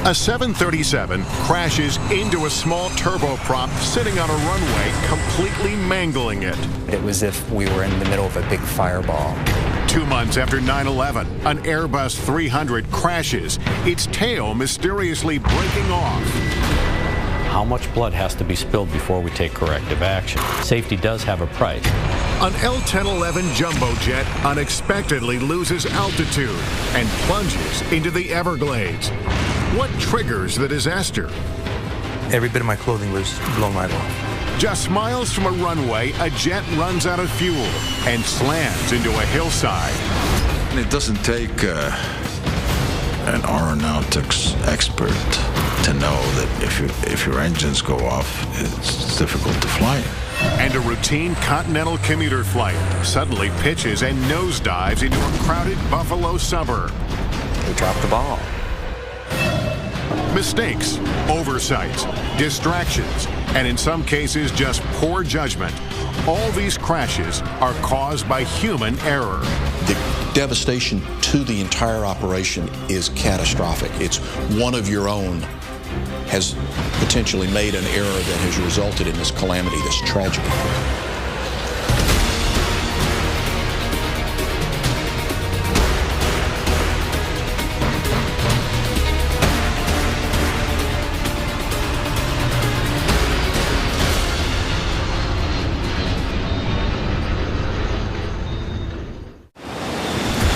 A 737 crashes into a small turboprop sitting on a runway, completely mangling it. It was as if we were in the middle of a big fireball. 2 months after 9/11, an Airbus 300 crashes, its tail mysteriously breaking off. How much blood has to be spilled before we take corrective action? Safety does have a price. An L-1011 jumbo jet unexpectedly loses altitude and plunges into the Everglades. What triggers the disaster? Every bit of my clothing was blown right off. Just miles from a runway, a jet runs out of fuel and slams into a hillside. It doesn't take an aeronautics expert to know that if your engines go off, it's difficult to fly. And a routine Continental commuter flight suddenly pitches and nosedives into a crowded Buffalo suburb. We dropped the ball. Mistakes, oversights, distractions, and in some cases just poor judgment. All these crashes are caused by human error. The devastation to the entire operation is catastrophic. It's one of your own has potentially made an error that has resulted in this calamity, this tragedy.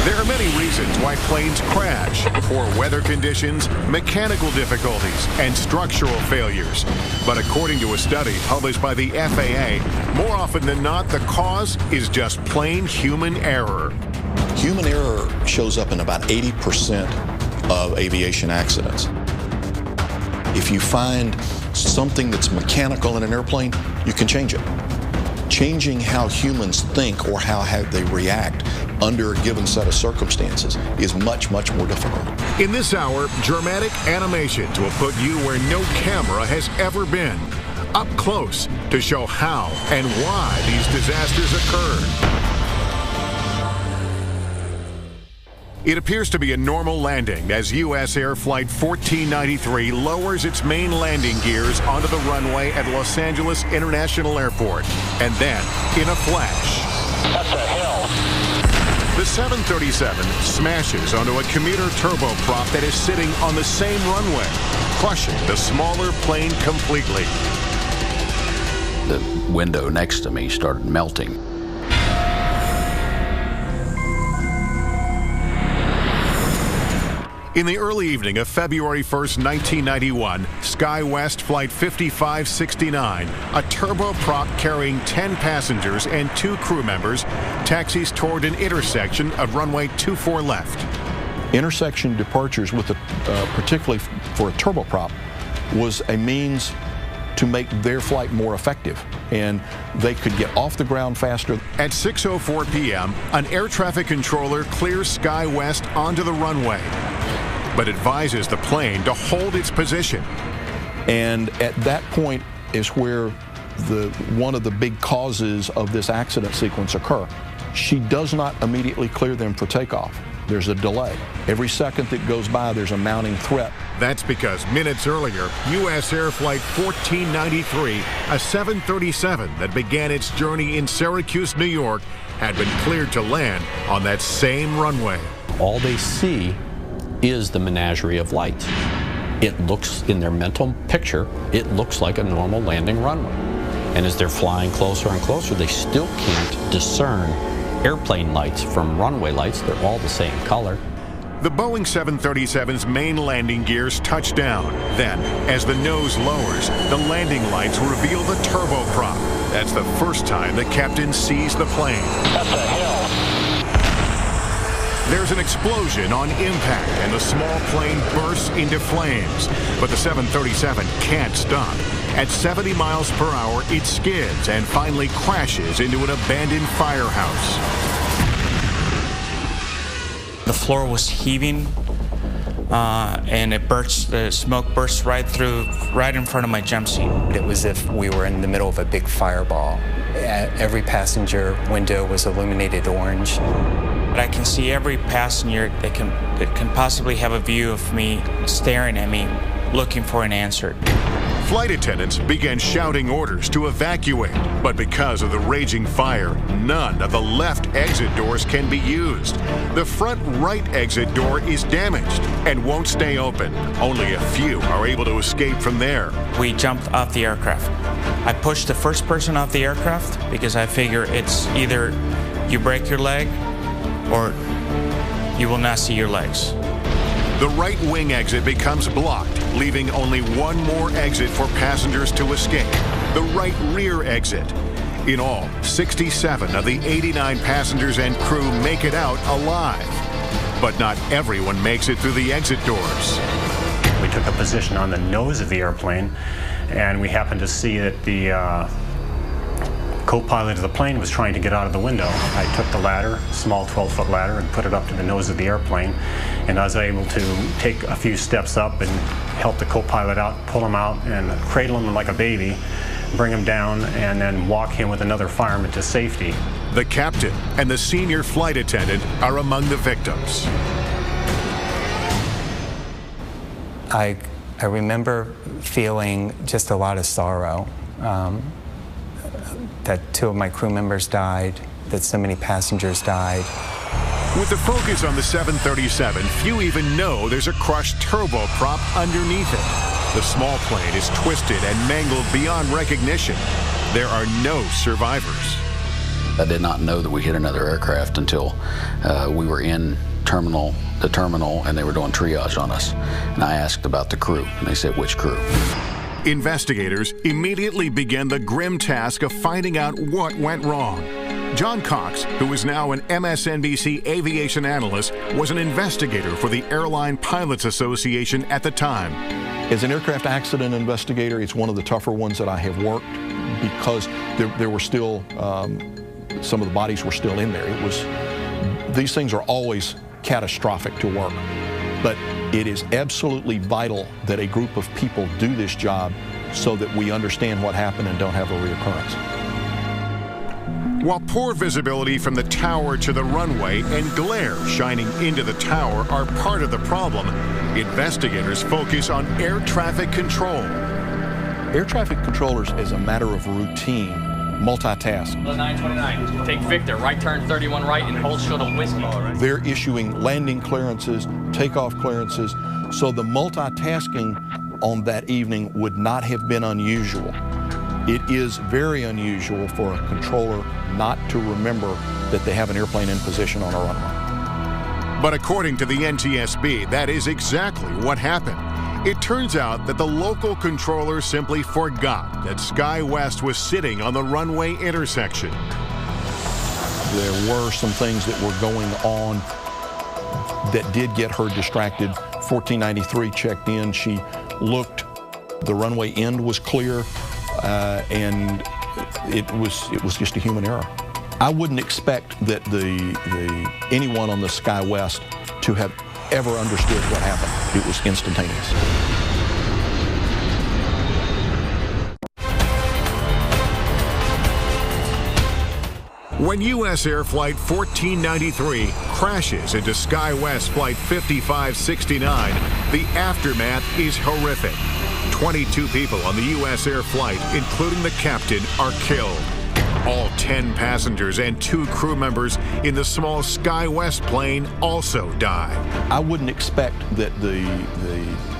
There are many reasons why planes crash: poor weather conditions, mechanical difficulties, and structural failures. But according to a study published by the FAA, more often than not, the cause is just plain human error. Human error shows up in about 80% of aviation accidents. If you find something that's mechanical in an airplane, you can change it. Changing how humans think or how they react under a given set of circumstances is much, much more difficult. In this hour, dramatic animations will put you where no camera has ever been, up close to show how and why these disasters occurred. It appears to be a normal landing as U.S. Air Flight 1493 lowers its main landing gears onto the runway at Los Angeles International Airport. And then, in a flash, that's a hill. The 737 smashes onto a commuter turboprop that is sitting on the same runway, crushing the smaller plane completely. The window next to me started melting. In the early evening of February 1st, 1991, SkyWest Flight 5569, a turboprop carrying 10 passengers and 2 crew members, taxis toward an intersection of runway 24 left. Intersection departures, particularly for a turboprop, was a means to make their flight more effective, and they could get off the ground faster. At 6:04 p.m., an air traffic controller clears SkyWest onto the runway, but advises the plane to hold its position. And at that point is where one of the big causes of this accident sequence occur. She does not immediately clear them for takeoff. There's a delay. Every second that goes by, there's a mounting threat. That's because minutes earlier, U.S. Air Flight 1493, a 737 that began its journey in Syracuse, New York, had been cleared to land on that same runway. All they see is the menagerie of lights. It looks, in their mental picture, it looks like a normal landing runway. And as they're flying closer and closer, they still can't discern airplane lights from runway lights. They're all the same color. The Boeing 737's main landing gears touch down. Then, as the nose lowers, the landing lights reveal the turboprop. That's the first time the captain sees the plane. That's a hill. There's an explosion on impact, and the small plane bursts into flames. But the 737 can't stop. At 70 miles per hour, it skids and finally crashes into an abandoned firehouse. The floor was heaving, and the smoke burst right in front of my jump seat. It was as if we were in the middle of a big fireball. Every passenger window was illuminated orange. but I can see every passenger that can possibly have a view of me staring at me, looking for an answer. Flight attendants began shouting orders to evacuate, but because of the raging fire, none of the left exit doors can be used. The front right exit door is damaged and won't stay open. Only a few are able to escape from there. We jumped off the aircraft. I pushed the first person off the aircraft because I figure it's either you break your leg or you will not see your legs. The right wing exit becomes blocked, leaving only one more exit for passengers to escape, the right rear exit. In all, 67 of the 89 passengers and crew make it out alive. But not everyone makes it through the exit doors. We took a position on the nose of the airplane, and we happened to see that the co-pilot of the plane was trying to get out of the window. I took the ladder, small 12-foot ladder, and put it up to the nose of the airplane. And I was able to take a few steps up and help the co-pilot out, pull him out, and cradle him like a baby, bring him down, and then walk him with another fireman to safety. The captain and the senior flight attendant are among the victims. I remember feeling just a lot of sorrow. That 2 of my crew members died, that so many passengers died. With the focus on the 737, few even know there's a crushed turboprop underneath it. The small plane is twisted and mangled beyond recognition. There are no survivors. I did not know that we hit another aircraft until we were in the terminal, and they were doing triage on us. And I asked about the crew, and they said, "Which crew?" Investigators immediately began the grim task of finding out what went wrong. John Cox, who is now an MSNBC aviation analyst, was an investigator for the Airline Pilots Association at the time. As an aircraft accident investigator, it's one of the tougher ones that I have worked because there were still, some of the bodies were still in there. These things are always catastrophic to work, but it is absolutely vital that a group of people do this job so that we understand what happened and don't have a reoccurrence. While poor visibility from the tower to the runway and glare shining into the tower are part of the problem, investigators focus on air traffic control. Air traffic controllers, as a matter of routine, multitask. 929, take Victor, right turn 31 right and hold short of Whiskey. They're issuing landing clearances, takeoff clearances, so the multitasking on that evening would not have been unusual. It is very unusual for a controller not to remember that they have an airplane in position on a runway. But according to the NTSB, that is exactly what happened. It turns out that the local controller simply forgot that SkyWest was sitting on the runway intersection. There were some things that were going on that did get her distracted. 1493 checked in. She looked. The runway end was clear, and it was just a human error. I wouldn't expect that anyone on the SkyWest to have ever understood what happened. It was instantaneous. When U.S. Air Flight 1493 crashes into SkyWest Flight 5569, the aftermath is horrific. 22 people on the U.S. Air flight, including the captain, are killed. All 10 passengers and 2 crew members in the small SkyWest plane also die. I wouldn't expect that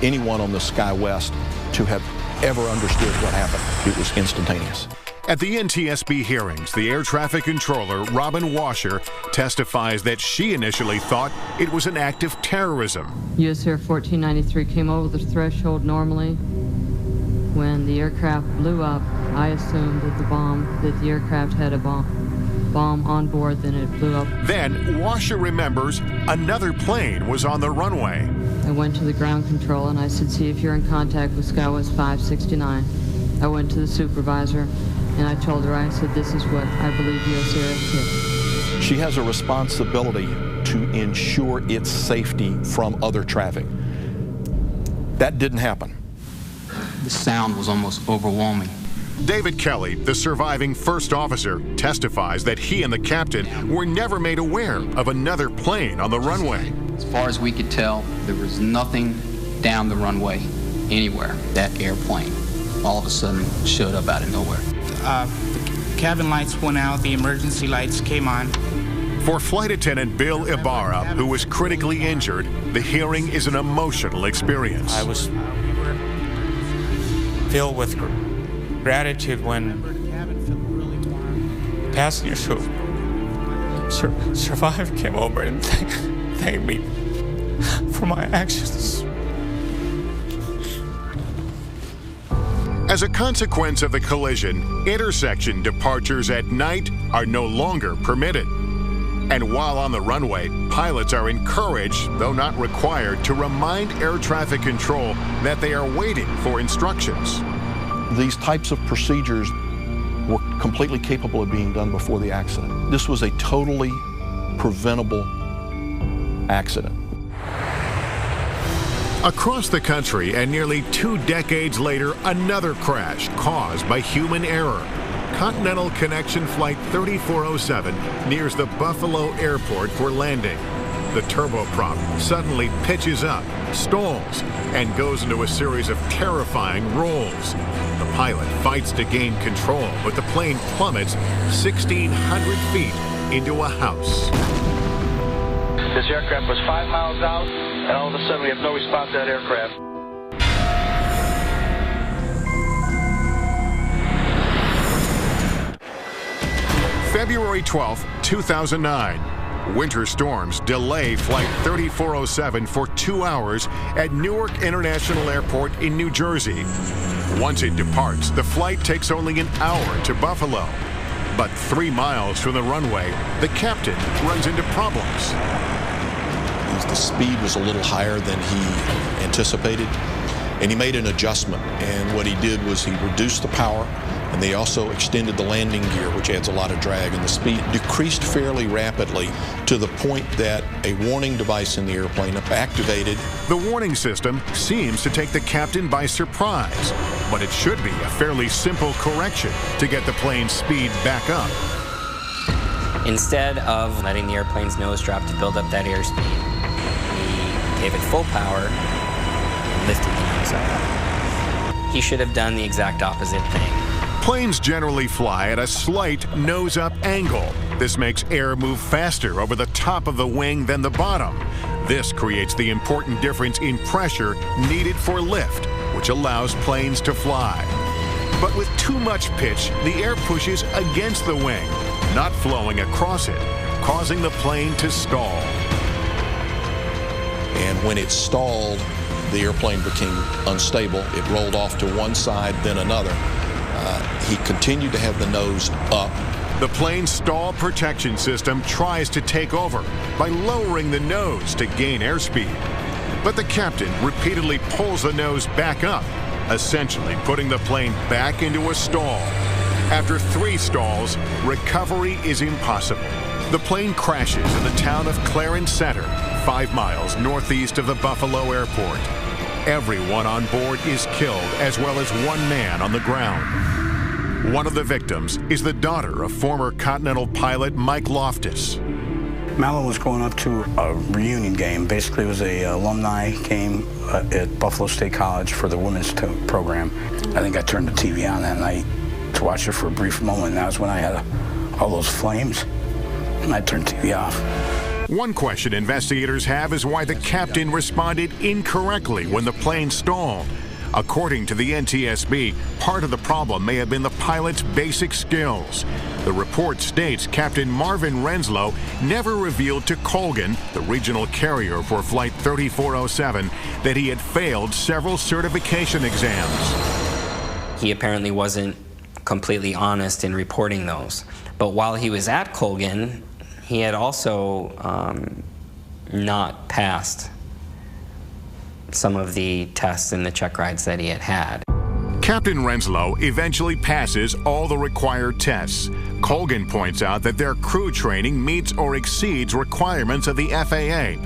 anyone on the SkyWest to have ever understood what happened. It was instantaneous. At the NTSB hearings, the air traffic controller, Robin Washer, testifies that she initially thought it was an act of terrorism. U.S. Air 1493 came over the threshold normally. When the aircraft blew up, I assumed that the aircraft had a bomb on board, then it blew up. Then Washer remembers another plane was on the runway. I went to the ground control and I said, see if you're in contact with SkyWest 569. I went to the supervisor and I told her, I said, this is what I believe U.S. Air did. She has a responsibility to ensure its safety from other traffic. That didn't happen. The sound was almost overwhelming. David Kelly, the surviving first officer, testifies that he and the captain were never made aware of another plane on the runway. As far as we could tell, there was nothing down the runway anywhere. That airplane all of a sudden showed up out of nowhere. The cabin lights went out, the emergency lights came on. For Flight Attendant Bill Ibarra, who was critically injured, the hearing is an emotional experience. I was filled with gratitude when passengers who survived came over and thanked me for my actions. As a consequence of the collision, intersection departures at night are no longer permitted. And while on the runway, pilots are encouraged, though not required, to remind air traffic control that they are waiting for instructions. These types of procedures were completely capable of being done before the accident. This was a totally preventable accident. Across the country, and nearly 2 decades later, another crash caused by human error. Continental Connection Flight 3407 nears the Buffalo Airport for landing. The turboprop suddenly pitches up, stalls, and goes into a series of terrifying rolls. The pilot fights to gain control, but the plane plummets 1,600 feet into a house. This aircraft was 5 miles out, and all of a sudden we have no response to that aircraft. February 12, 2009. Winter storms delay Flight 3407 for 2 hours at Newark International Airport in New Jersey. Once it departs, the flight takes only an hour to Buffalo. But 3 miles from the runway, the captain runs into problems. The speed was a little higher than he anticipated, and he made an adjustment. And what he did was he reduced the power, and they also extended the landing gear, which adds a lot of drag, and the speed decreased fairly rapidly to the point that a warning device in the airplane activated. The warning system seems to take the captain by surprise, but it should be a fairly simple correction to get the plane's speed back up. Instead of letting the airplane's nose drop to build up that airspeed, he gave it full power and lifted the nose up. He should have done the exact opposite thing. Planes generally fly at a slight nose-up angle. This makes air move faster over the top of the wing than the bottom. This creates the important difference in pressure needed for lift, which allows planes to fly. But with too much pitch, the air pushes against the wing, not flowing across it, causing the plane to stall. And when it stalled, the airplane became unstable. It rolled off to one side, then another. He continued to have the nose up. The plane's stall protection system tries to take over by lowering the nose to gain airspeed. But the captain repeatedly pulls the nose back up, essentially putting the plane back into a stall. After 3 stalls, recovery is impossible. The plane crashes in the town of Clarence Center, 5 miles northeast of the Buffalo Airport. Everyone on board is killed, as well as 1 man on the ground. One of the victims is the daughter of former Continental pilot Mike Loftus. Mallow was going up to a reunion game. Basically, it was a alumni game at Buffalo State College for the women's program. I think I turned the TV on that night to watch it for a brief moment. That was when I had all those flames, and I turned the TV off. One question investigators have is why the captain responded incorrectly when the plane stalled. According to the NTSB, part of the problem may have been the pilot's basic skills. The report states Captain Marvin Renslow never revealed to Colgan, the regional carrier for Flight 3407, that he had failed several certification exams. He apparently wasn't completely honest in reporting those. But while he was at Colgan, he had also not passed some of the tests and the check rides that he had had. Captain Renslow eventually passes all the required tests. Colgan points out that their crew training meets or exceeds requirements of the FAA.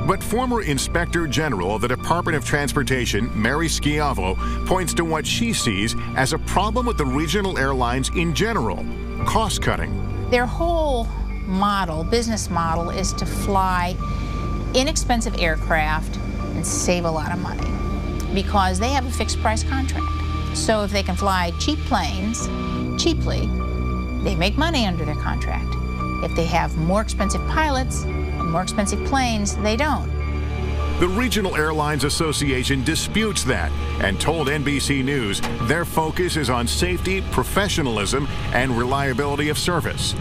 But former Inspector General of the Department of Transportation, Mary Schiavo, points to what she sees as a problem with the regional airlines in general: cost cutting. Their whole model, business model, is to fly inexpensive aircraft and save a lot of money because they have a fixed price contract. So if they can fly cheap planes cheaply, they make money under their contract. If they have more expensive pilots and more expensive planes, they don't. The Regional Airlines Association disputes that and told NBC News their focus is on safety, professionalism, and reliability of service.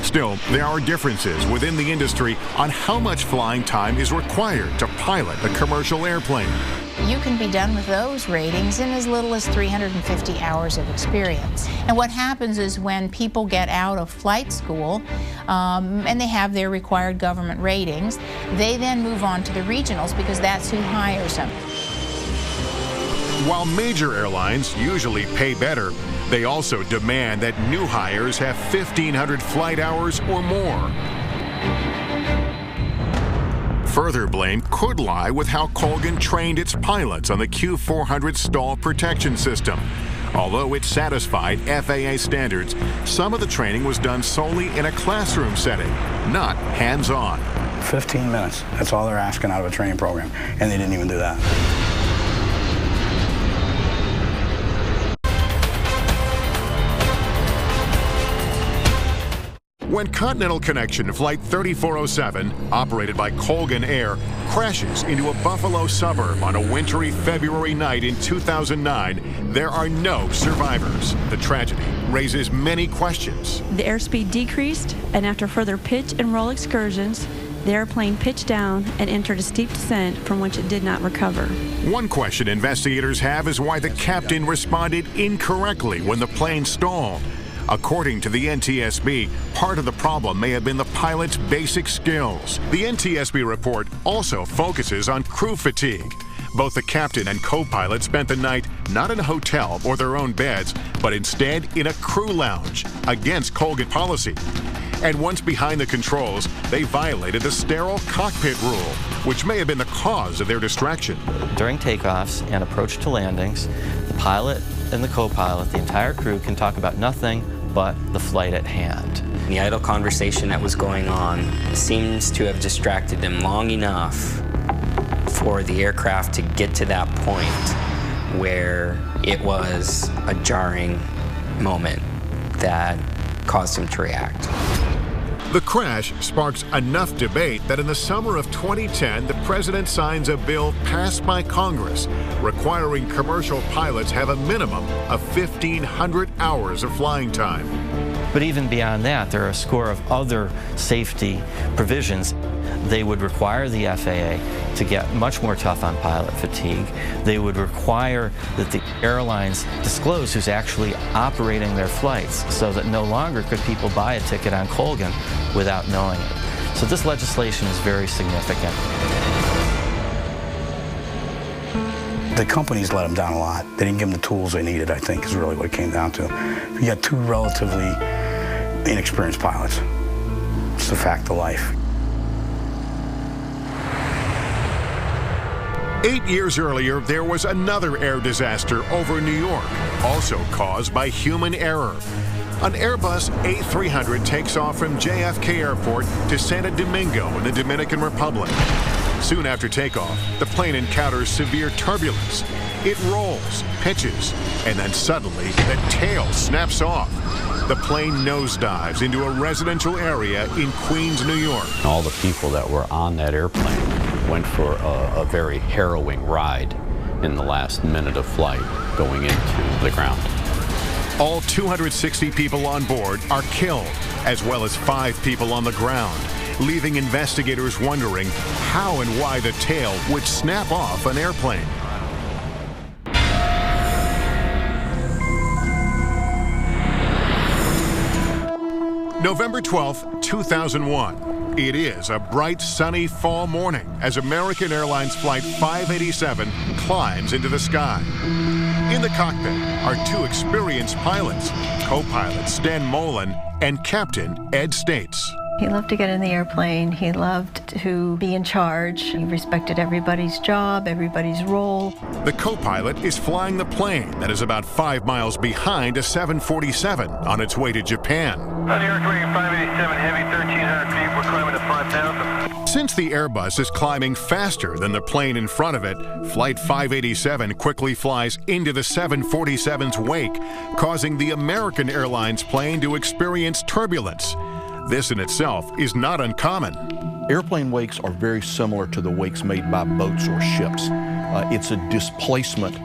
Still, there are differences within the industry on how much flying time is required to pilot a commercial airplane. You can be done with those ratings in as little as 350 hours of experience. And what happens is when people get out of flight school and they have their required government ratings, they then move on to the regionals because that's who hires them. While major airlines usually pay better, they also demand that new hires have 1,500 flight hours or more. Further blame could lie with how Colgan trained its pilots on the Q400 stall protection system. Although it satisfied FAA standards, some of the training was done solely in a classroom setting, not hands-on. 15 minutes, that's all they're asking out of a training program, and they didn't even do that. When Continental Connection Flight 3407, operated by Colgan Air, crashes into a Buffalo suburb on a wintry February night in 2009, there are no survivors. The tragedy raises many questions. The airspeed decreased, and after further pitch and roll excursions, the airplane pitched down and entered a steep descent from which it did not recover. One question investigators have is why the captain responded incorrectly when the plane stalled. According to the NTSB, part of the problem may have been the pilot's basic skills. The NTSB report also focuses on crew fatigue. Both the captain and co-pilot spent the night not in a hotel or their own beds, but instead in a crew lounge, against Colgan policy. And once behind the controls, they violated the sterile cockpit rule, which may have been the cause of their distraction. During takeoffs and approach to landings, the pilot and the co-pilot, the entire crew, can talk about nothing but the flight at hand. The idle conversation that was going on seems to have distracted them long enough for the aircraft to get to that point where it was a jarring moment that caused them to react. The crash sparks enough debate that in the summer of 2010, the president signs a bill passed by Congress requiring commercial pilots have a minimum of 1,500 hours of flying time. But even beyond that, there are a score of other safety provisions. They would require the FAA to get much more tough on pilot fatigue. They would require that the airlines disclose who's actually operating their flights so that no longer could people buy a ticket on Colgan without knowing it. So this legislation is very significant. The companies let them down a lot. They didn't give them the tools they needed, I think, is really what it came down to. You got two relatively inexperienced pilots. It's the fact of life. 8 years earlier, there was another air disaster over New York, also caused by human error. An Airbus A300 takes off from JFK Airport to Santo Domingo in the Dominican Republic. Soon after takeoff, the plane encounters severe turbulence. It rolls, pitches, and then suddenly the tail snaps off. The plane nosedives into a residential area in Queens, New York. All the people that were on that airplane went for a very harrowing ride in the last minute of flight going into the ground. All 260 people on board are killed, as well as 5 people on the ground, leaving investigators wondering how and why the tail would snap off an airplane. November 12, 2001. It is a bright, sunny fall morning as American Airlines Flight 587 climbs into the sky. In the cockpit are two experienced pilots, co-pilot Stan Mullen and Captain Ed States. He loved to get in the airplane. He loved to be in charge. He respected everybody's job, everybody's role. The co-pilot is flying the plane that is about 5 miles behind a 747 on its way to Japan. On Air 587 Heavy, 1,300 feet, we're climbing to 5,000. Since the Airbus is climbing faster than the plane in front of it, Flight 587 quickly flies into the 747's wake, causing the American Airlines plane to experience turbulence. This in itself is not uncommon. Airplane wakes are very similar to the wakes made by boats or ships. It's a displacement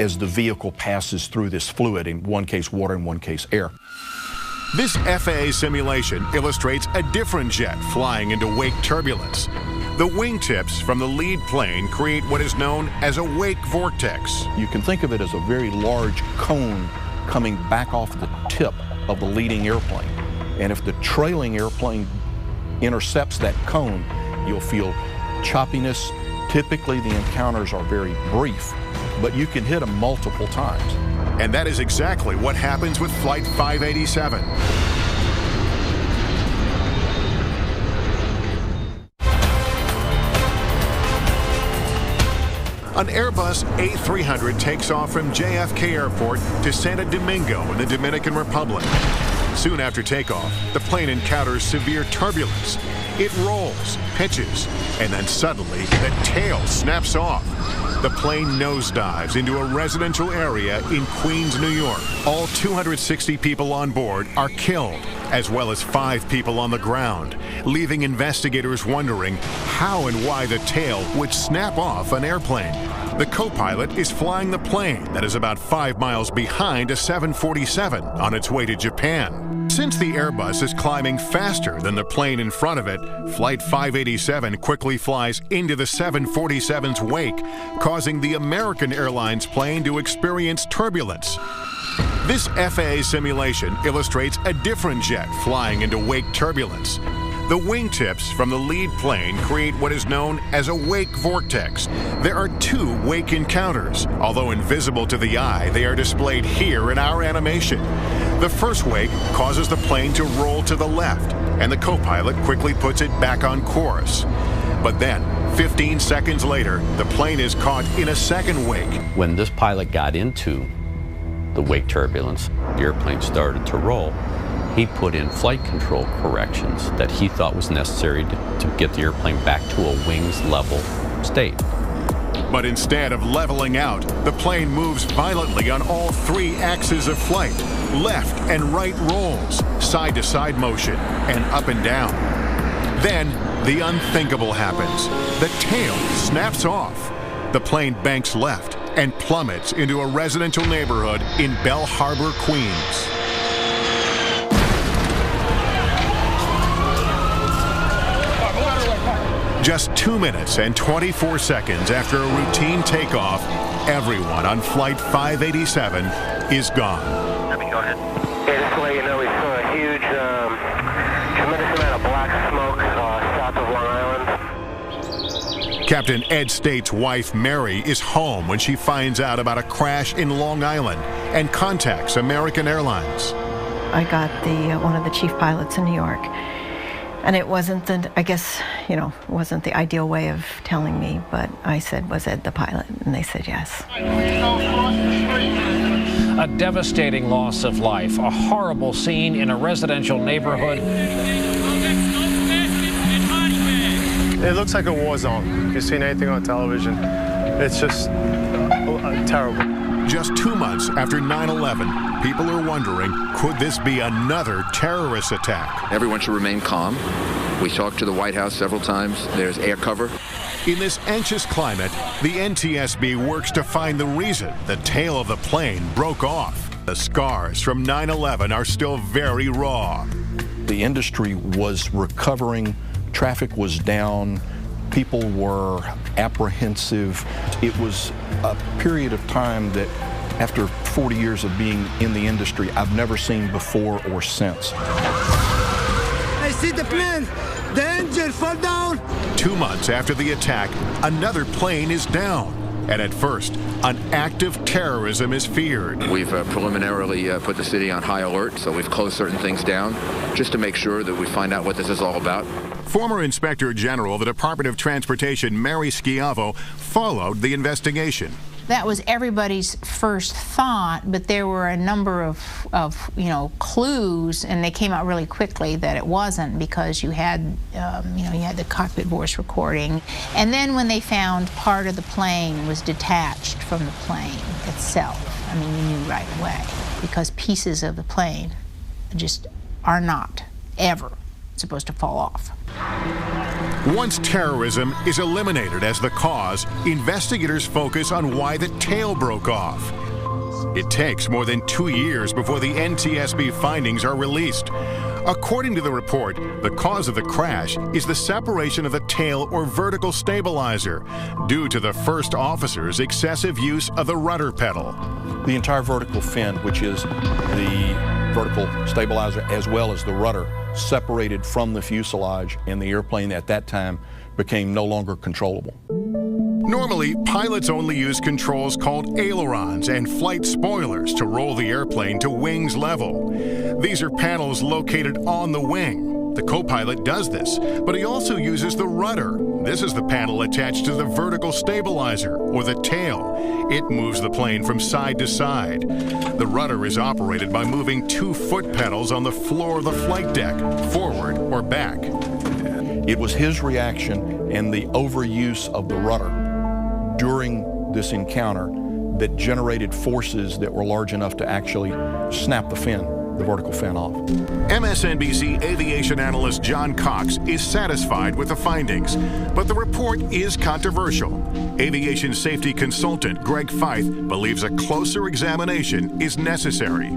as the vehicle passes through this fluid, in one case water, in one case air. This FAA simulation illustrates a different jet flying into wake turbulence. The wingtips from the lead plane create what is known as a wake vortex. You can think of it as a very large cone coming back off the tip of the leading airplane. And if the trailing airplane intercepts that cone, you'll feel choppiness. Typically, the encounters are very brief, but you can hit them multiple times. And that is exactly what happens with Flight 587. An Airbus A300 takes off from JFK Airport to Santo Domingo in the Dominican Republic. Soon after takeoff, the plane encounters severe turbulence. It rolls, pitches, and then suddenly the tail snaps off. The plane nosedives into a residential area in Queens, New York. All 260 people on board are killed, as well as 5 people on the ground, leaving investigators wondering how and why the tail would snap off an airplane. The co-pilot is flying the plane that is about 5 miles behind a 747 on its way to Japan. Since the Airbus is climbing faster than the plane in front of it, Flight 587 quickly flies into the 747's wake, causing the American Airlines plane to experience turbulence. This FAA simulation illustrates a different jet flying into wake turbulence. The wingtips from the lead plane create what is known as a wake vortex. There are 2 wake encounters. Although invisible to the eye, they are displayed here in our animation. The first wake causes the plane to roll to the left, and the co-pilot quickly puts it back on course. But then, 15 seconds later, the plane is caught in a second wake. When this pilot got into the wake turbulence, the airplane started to roll. He put in flight control corrections that he thought was necessary to get the airplane back to a wings level state. But instead of leveling out, the plane moves violently on all 3 axes of flight. Left and right rolls, side-to-side motion, and up and down. Then, the unthinkable happens. The tail snaps off. The plane banks left and plummets into a residential neighborhood in Belle Harbor, Queens. Just 2 minutes and 24 seconds after a routine takeoff, everyone on Flight 587 is gone. Go ahead. Yeah, just to let you know, we saw a huge, tremendous amount of black smoke south of Long Island. Captain Ed States' wife, Mary, is home when she finds out about a crash in Long Island and contacts American Airlines. I got one of the chief pilots in New York. And it wasn't wasn't the ideal way of telling me, but I said, was Ed the pilot? And they said yes. A devastating loss of life, a horrible scene in a residential neighborhood. It looks like a war zone. If you've seen anything on television, it's just terrible. Just 2 months after 9/11, people are wondering, could this be another terrorist attack? Everyone should remain calm. We talked to the White House several times. There's air cover. In this anxious climate, the NTSB works to find the reason the tail of the plane broke off. The scars from 9/11 are still very raw. The industry was recovering. Traffic was down. People were apprehensive. It was a period of time that, after 40 years of being in the industry, I've never seen before or since. I see the plane. The engine fall down. 2 months after the attack, another plane is down. And at first, an act of terrorism is feared. We've preliminarily put the city on high alert, so we've closed certain things down just to make sure that we find out what this is all about. Former Inspector General of the Department of Transportation, Mary Schiavo, followed the investigation. That was everybody's first thought, but there were a number of clues, and they came out really quickly that it wasn't, because you had the cockpit voice recording. And then when they found part of the plane was detached from the plane itself, I mean, you knew right away, because pieces of the plane just are not ever supposed to fall off. Once terrorism is eliminated as the cause, investigators focus on why the tail broke off. It takes more than 2 years before the NTSB findings are released. According to the report, the cause of the crash is the separation of the tail or vertical stabilizer due to the first officer's excessive use of the rudder pedal. The entire vertical fin, which is the vertical stabilizer as well as the rudder, separated from the fuselage, and the airplane at that time became no longer controllable. Normally, pilots only use controls called ailerons and flight spoilers to roll the airplane to wings level. These are panels located on the wing. The co-pilot does this, but he also uses the rudder. This is the panel attached to the vertical stabilizer, or the tail. It moves the plane from side to side. The rudder is operated by moving 2 foot pedals on the floor of the flight deck, forward or back. It was his reaction and the overuse of the rudder during this encounter that generated forces that were large enough to actually snap the fin, the vertical fin, off. MSNBC aviation analyst John Cox is satisfied with the findings, but the report is controversial. Aviation safety consultant Greg Feith believes a closer examination is necessary.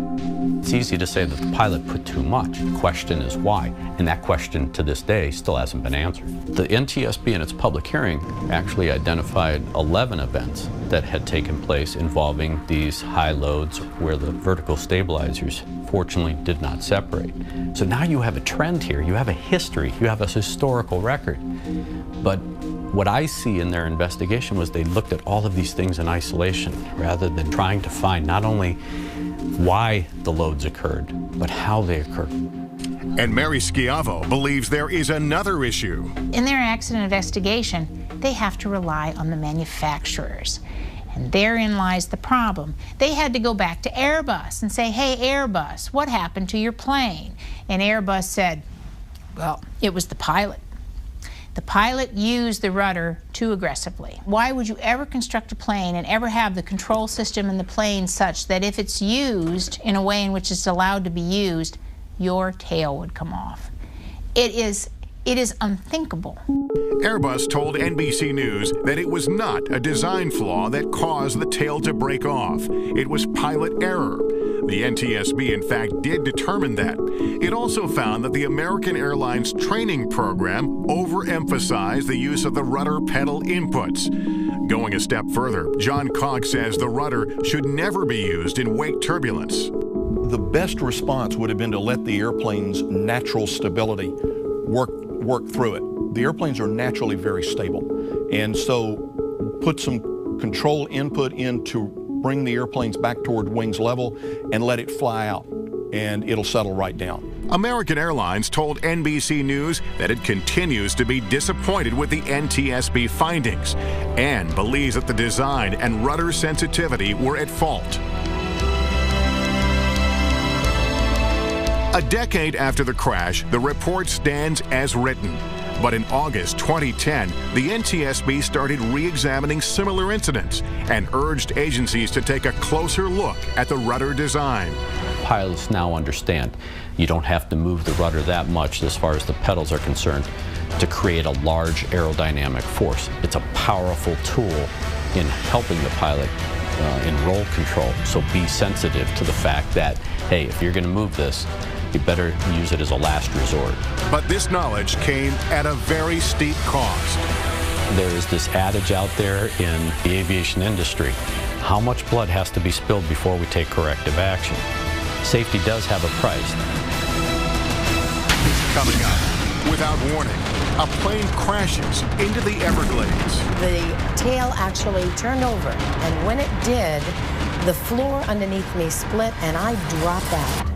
It's easy to say that the pilot put too much. The question is why, and that question to this day still hasn't been answered. The NTSB in its public hearing actually identified 11 events that had taken place involving these high loads where the vertical stabilizers fortunately did not separate. So now you have a trend here, you have a history, you have a historical record. But what I see in their investigation was they looked at all of these things in isolation rather than trying to find not only why the loads occurred, but how they occurred. And Mary Schiavo believes there is another issue. In their accident investigation, they have to rely on the manufacturers. And therein lies the problem. They had to go back to Airbus and say, hey, Airbus, what happened to your plane? And Airbus said, well, it was the pilot. The pilot used the rudder too aggressively. Why would you ever construct a plane and ever have the control system in the plane such that if it's used in a way in which it's allowed to be used, your tail would come off? It is unthinkable. Airbus told NBC News that it was not a design flaw that caused the tail to break off. It was pilot error. The NTSB, in fact, did determine that. It also found that the American Airlines training program overemphasized the use of the rudder pedal inputs. Going a step further, John Cox says the rudder should never be used in wake turbulence. The best response would have been to let the airplane's natural stability work through it. The airplanes are naturally very stable, and so put some control input in to bring the airplanes back toward wings level and let it fly out, and it'll settle right down. American Airlines told NBC News that it continues to be disappointed with the NTSB findings and believes that the design and rudder sensitivity were at fault. A decade after the crash, the report stands as written. But in August 2010, the NTSB started re-examining similar incidents and urged agencies to take a closer look at the rudder design. Pilots now understand you don't have to move the rudder that much as far as the pedals are concerned to create a large aerodynamic force. It's a powerful tool in helping the pilot in roll control. So be sensitive to the fact that, hey, if you're going to move this, you better use it as a last resort. But this knowledge came at a very steep cost. There is this adage out there in the aviation industry, how much blood has to be spilled before we take corrective action? Safety does have a price. Coming up, without warning, a plane crashes into the Everglades. The tail actually turned over, and when it did, the floor underneath me split and I dropped out.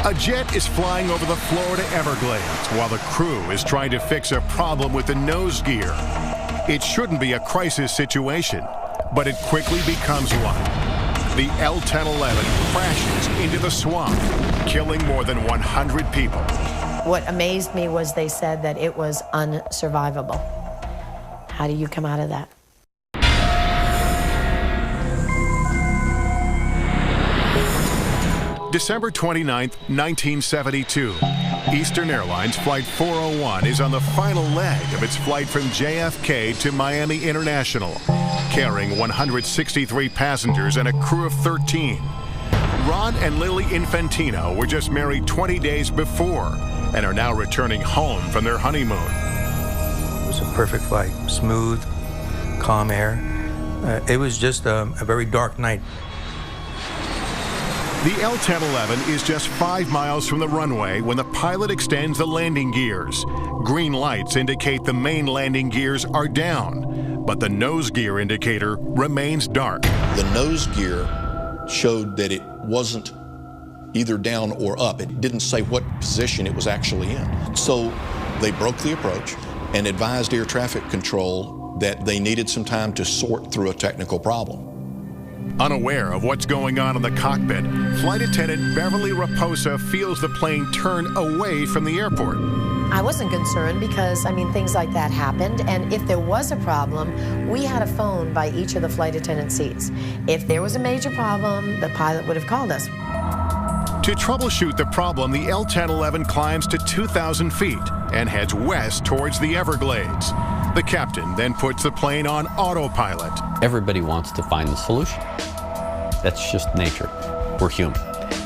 A jet is flying over the Florida Everglades while the crew is trying to fix a problem with the nose gear. It shouldn't be a crisis situation, but it quickly becomes one. The L-1011 crashes into the swamp, killing more than 100 people. What amazed me was they said that it was unsurvivable. How do you come out of that? December 29, 1972. Eastern Airlines Flight 401 is on the final leg of its flight from JFK to Miami International, carrying 163 passengers and a crew of 13. Ron and Lily Infantino were just married 20 days before and are now returning home from their honeymoon. It was a perfect flight, smooth, calm air. It was just a very dark night. The L-1011 is just 5 miles from the runway when the pilot extends the landing gears. Green lights indicate the main landing gears are down, but the nose gear indicator remains dark. The nose gear showed that it wasn't either down or up. It didn't say what position it was actually in. So they broke the approach and advised air traffic control that they needed some time to sort through a technical problem. Unaware of what's going on in the cockpit, Flight Attendant Beverly Raposa feels the plane turn away from the airport. I wasn't concerned because, things like that happened, and if there was a problem, we had a phone by each of the flight attendant seats. If there was a major problem, the pilot would have called us. To troubleshoot the problem, the L-1011 climbs to 2,000 feet and heads west towards the Everglades. The captain then puts the plane on autopilot. Everybody wants to find the solution. That's just nature. We're human.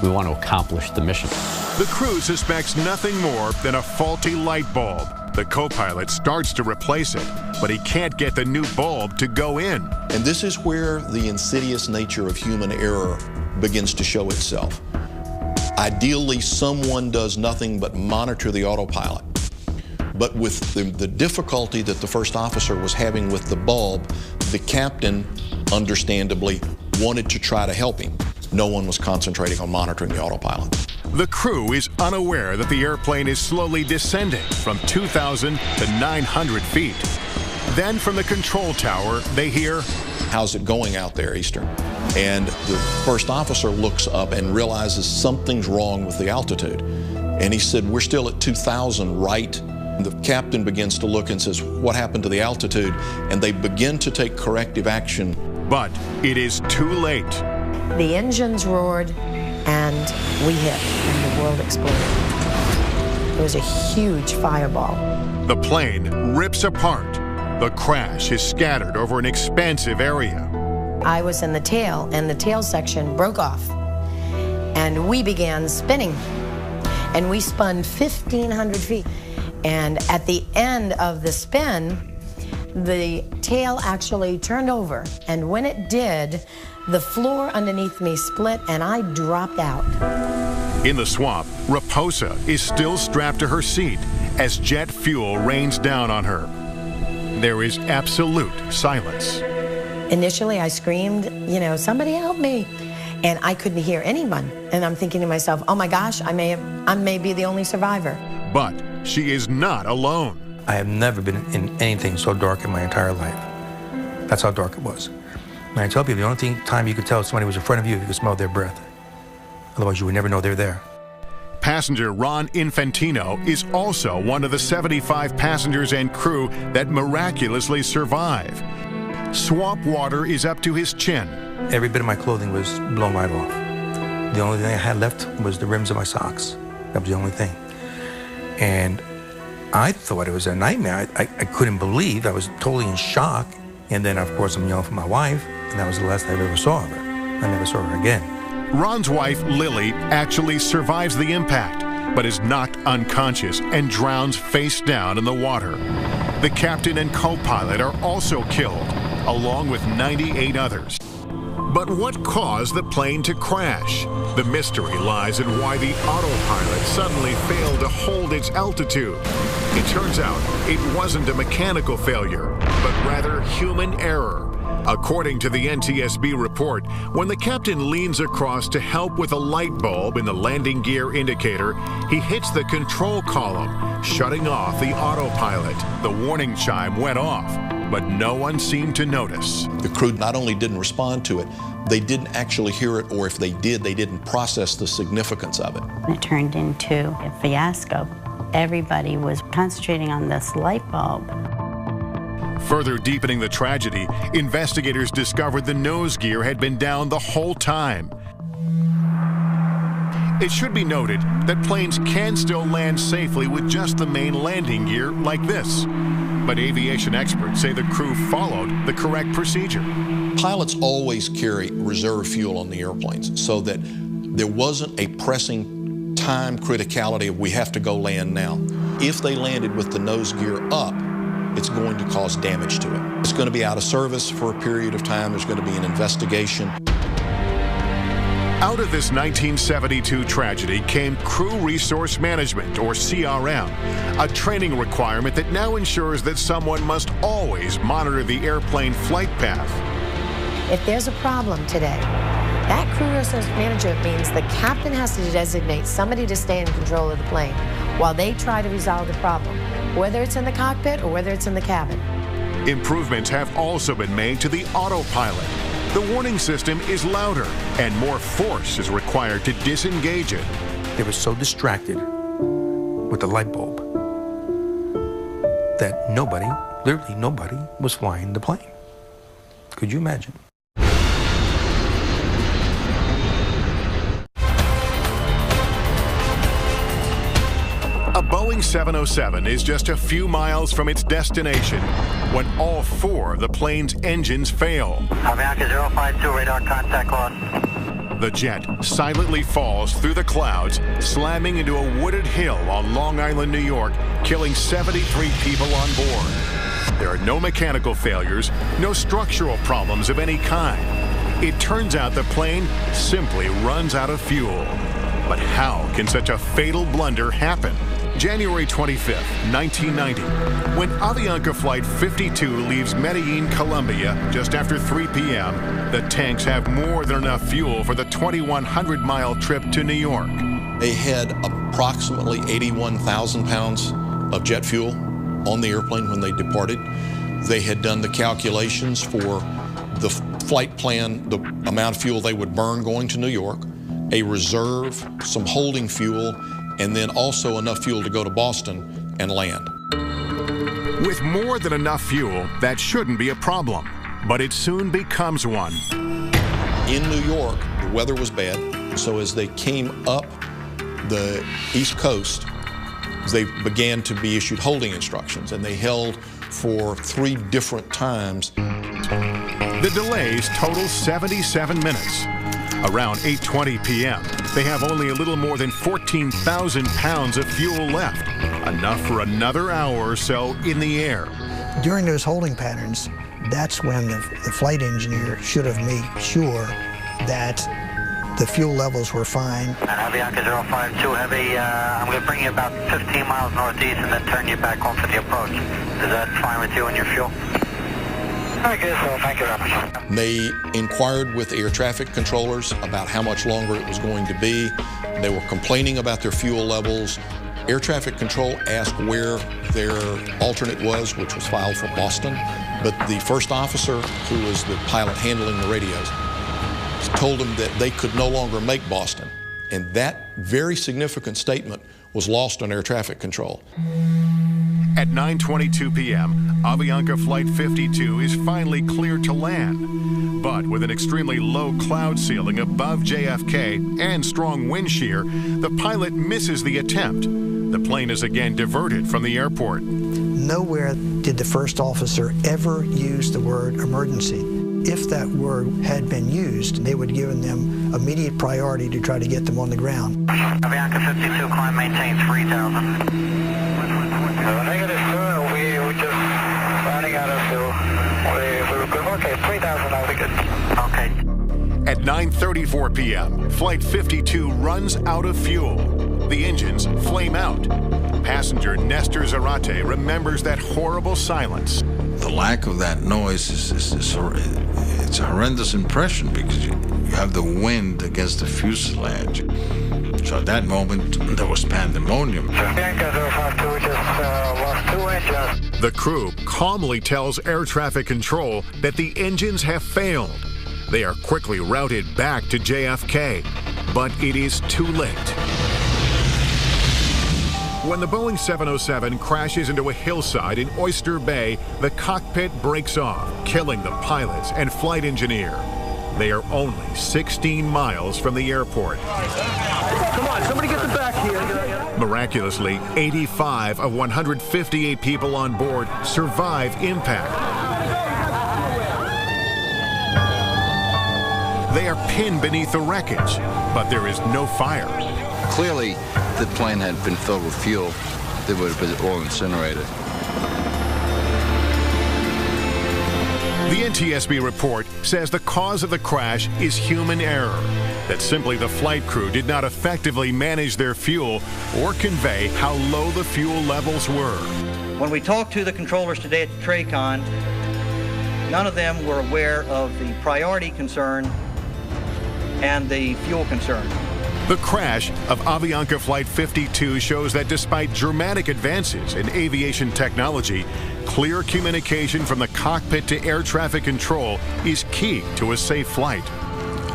We want to accomplish the mission. The crew suspects nothing more than a faulty light bulb. The co-pilot starts to replace it, but he can't get the new bulb to go in. And this is where the insidious nature of human error begins to show itself. Ideally, someone does nothing but monitor the autopilot. But with the difficulty that the first officer was having with the bulb, the captain, understandably, wanted to try to help him. No one was concentrating on monitoring the autopilot. The crew is unaware that the airplane is slowly descending from 2,000 to 900 feet. Then from the control tower, they hear, "How's it going out there, Eastern?" And the first officer looks up and realizes something's wrong with the altitude. And he said, "We're still at 2,000, right?" The captain begins to look and says, "What happened to the altitude?" And they begin to take corrective action. But it is too late. The engines roared and we hit and the world exploded. It was a huge fireball. The plane rips apart. The crash is scattered over an expansive area. I was in the tail and the tail section broke off and we began spinning and we spun 1,500 feet. And at the end of the spin, the tail actually turned over. And when it did, the floor underneath me split and I dropped out. In the swamp, Raposa is still strapped to her seat as jet fuel rains down on her. There is absolute silence. Initially, I screamed, "Somebody help me." And I couldn't hear anyone. And I'm thinking to myself, oh my gosh, I may be the only survivor. But she is not alone. I have never been in anything so dark in my entire life. That's how dark it was. And I tell people, the only time you could tell somebody was in front of you, you could smell their breath. Otherwise, you would never know they're there. Passenger Ron Infantino is also one of the 75 passengers and crew that miraculously survive. Swamp water is up to his chin. Every bit of my clothing was blown right off. The only thing I had left was the rims of my socks. That was the only thing. And I thought it was a nightmare. I couldn't believe. I was totally in shock. And then, of course, I'm yelling for my wife, and that was the last I ever saw of her. I never saw her again. Ron's wife, Lily, actually survives the impact, but is knocked unconscious and drowns face down in the water. The captain and co-pilot are also killed, along with 98 others. But what caused the plane to crash? The mystery lies in why the autopilot suddenly failed to hold its altitude. It turns out it wasn't a mechanical failure, but rather human error. According to the NTSB report, when the captain leans across to help with a light bulb in the landing gear indicator, he hits the control column, shutting off the autopilot. The warning chime went off, but no one seemed to notice. The crew not only didn't respond to it, they didn't actually hear it, or if they did, they didn't process the significance of it. It turned into a fiasco. Everybody was concentrating on this light bulb. Further deepening the tragedy, investigators discovered the nose gear had been down the whole time. It should be noted that planes can still land safely with just the main landing gear like this. But aviation experts say the crew followed the correct procedure. Pilots always carry reserve fuel on the airplanes so that there wasn't a pressing time criticality of we have to go land now. If they landed with the nose gear up, it's going to cause damage to it. It's going to be out of service for a period of time. There's going to be an investigation. Out of this 1972 tragedy came Crew Resource Management, or CRM, a training requirement that now ensures that someone must always monitor the airplane flight path. If there's a problem today, that crew resource management means the captain has to designate somebody to stay in control of the plane while they try to resolve the problem, whether it's in the cockpit or whether it's in the cabin. Improvements have also been made to the autopilot. The warning system is louder and more force is required to disengage it. They were so distracted with the light bulb that nobody, literally nobody, was flying the plane. Could you imagine? A Boeing 707 is just a few miles from its destination when all four of the plane's engines fail. Avianca 052, radar contact lost. The jet silently falls through the clouds, slamming into a wooded hill on Long Island, New York, killing 73 people on board. There are no mechanical failures, no structural problems of any kind. It turns out the plane simply runs out of fuel. But how can such a fatal blunder happen? January 25th, 1990, when Avianca Flight 52 leaves Medellin, Colombia, just after 3 p.m., the tanks have more than enough fuel for the 2,100-mile trip to New York. They had approximately 81,000 pounds of jet fuel on the airplane when they departed. They had done the calculations for the flight plan, the amount of fuel they would burn going to New York, a reserve, some holding fuel, and then also enough fuel to go to Boston and land. With more than enough fuel, that shouldn't be a problem, but it soon becomes one. In New York, the weather was bad, so as they came up the East Coast, they began to be issued holding instructions, and they held for 3 different times. The delays total 77 minutes. Around 8:20 p.m., they have only a little more than 14,000 pounds of fuel left, enough for another hour or so in the air. During those holding patterns, that's when the flight engineer should have made sure that the fuel levels were fine. And Avianca 052 Heavy, I'm going to bring you about 15 miles northeast and then turn you back home for the approach. Is that fine with you and your fuel? I guess so. Thank you very much. They inquired with air traffic controllers about how much longer it was going to be. They were complaining about their fuel levels. Air traffic control asked where their alternate was, which was filed for Boston. But the first officer, who was the pilot handling the radios, told them that they could no longer make Boston. And that very significant statement was lost on air traffic control. At 9:22 p.m., Avianca Flight 52 is finally cleared to land. But with an extremely low cloud ceiling above JFK and strong wind shear, the pilot misses the attempt. The plane is again diverted from the airport. Nowhere did the first officer ever use the word emergency. If that word had been used, they would have given them immediate priority to try to get them on the ground. Avianca 52, climb maintain 3,000. Negative, sir. We were just running out of fuel. We were good. Okay, 3,000, I'll be good. Okay. At 9:34 p.m., Flight 52 runs out of fuel. The engines flame out. Passenger Nestor Zarate remembers that horrible silence. The lack of that noise it's a horrendous impression because you have the wind against the fuselage. So at that moment, there was pandemonium. The crew calmly tells air traffic control that the engines have failed. They are quickly routed back to JFK, but it is too late. When the Boeing 707 crashes into a hillside in Oyster Bay, the cockpit breaks off, killing the pilots and flight engineer. They are only 16 miles from the airport. Come on, somebody get the back here. Miraculously, 85 of 158 people on board survive impact. They are pinned beneath the wreckage, but there is no fire. Clearly, if the plane had been filled with fuel, they would have been all incinerated. The NTSB report says the cause of the crash is human error, that simply the flight crew did not effectively manage their fuel or convey how low the fuel levels were. When we talked to the controllers today at the TRACON, none of them were aware of the priority concern and the fuel concern. The crash of Avianca Flight 52 shows that despite dramatic advances in aviation technology, clear communication from the cockpit to air traffic control is key to a safe flight.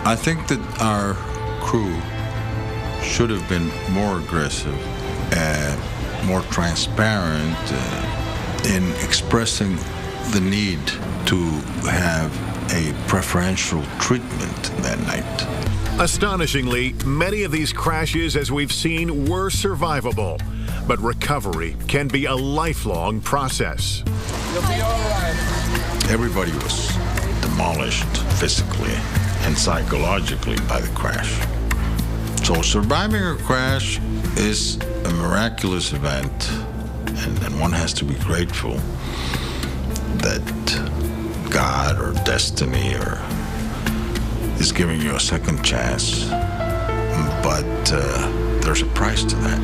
I think that our crew should have been more aggressive and more transparent in expressing the need to have a preferential treatment that night. Astonishingly, many of these crashes, as we've seen, were survivable, but recovery can be a lifelong process. You'll be all right. Everybody was demolished physically and psychologically by the crash. So surviving a crash is a miraculous event, and one has to be grateful that God or destiny or is giving you a second chance, but there's a price to that.